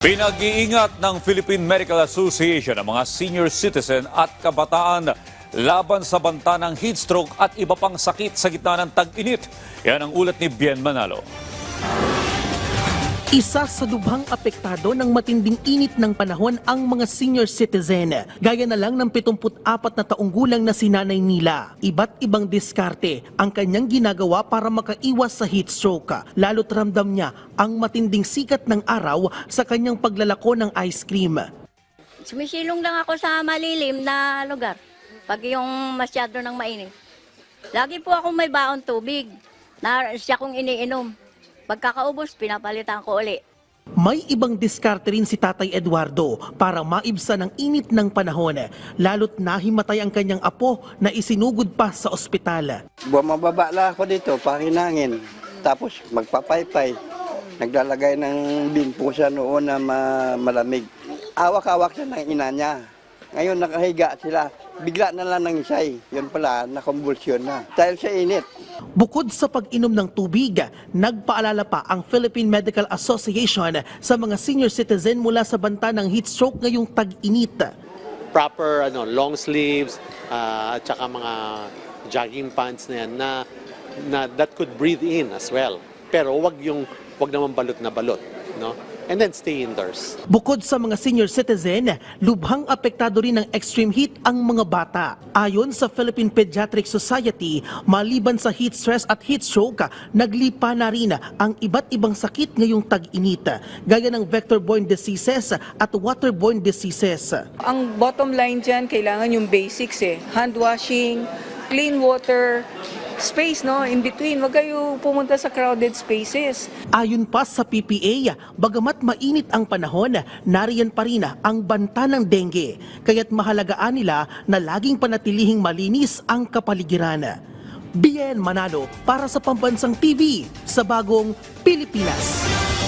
Pinag-iingat ng Philippine Medical Association ang mga senior citizen at kabataan laban sa banta ng heat stroke at iba pang sakit sa gitna ng tag-init. Yan ang ulat ni Bien Manalo. Isa sa lubhang apektado ng matinding init ng panahon ang mga senior citizen. Gaya na lang ng 74 na taong gulang na si Nanay Nila. Iba't ibang diskarte ang kanyang ginagawa para makaiwas sa heat stroke. Lalo't ramdam niya ang matinding sikat ng araw sa kanyang paglalako ng ice cream. Sumisilong lang ako sa malilim na lugar pag yung masyado ng mainit. Lagi po akong may baon tubig na siya kong iniinom. Pagkakaubos, pinapalitan ko uli. May ibang diskarte rin si Tatay Eduardo para maibsan ang init ng panahon. Lalo't nahimatay ang kanyang apo na isinugod pa sa ospital. Bumababa lang ako dito, pakinangin. Tapos magpapaypay. Naglalagay ng binpusa noon na malamig. Awak-awak siya ng ina niya. Ngayon nakahiga sila. Bigla na lang nangisay. Yun pala, nakumbulsyon na. Dahil sa init. Bukod sa pag-inom ng tubig, nagpaalala pa ang Philippine Medical Association sa mga senior citizen mula sa banta ng heat stroke ngayong tag-init. Proper long sleeves at saka mga jogging pants na yan na that could breathe in as well. Pero wag naman balot na balot, no? And then stay indoors. Bukod sa mga senior citizen, lubhang apektado rin ng extreme heat ang mga bata. Ayon sa Philippine Pediatric Society, maliban sa heat stress at heat stroke, naglipa na rin ang iba't ibang sakit ngayong tag-init, gaya ng vector-borne diseases at waterborne diseases. Ang bottom line dyan, kailangan yung basics hand washing, clean water, space in between. Huwag kayo pumunta sa crowded spaces. Ayon pa sa PPA, bagamat mainit ang panahon, nariyan pa rin ang banta ng dengue. Kaya't mahalagaan nila na laging panatilihing malinis ang kapaligiran. Bien Manalo para sa Pambansang TV sa Bagong Pilipinas.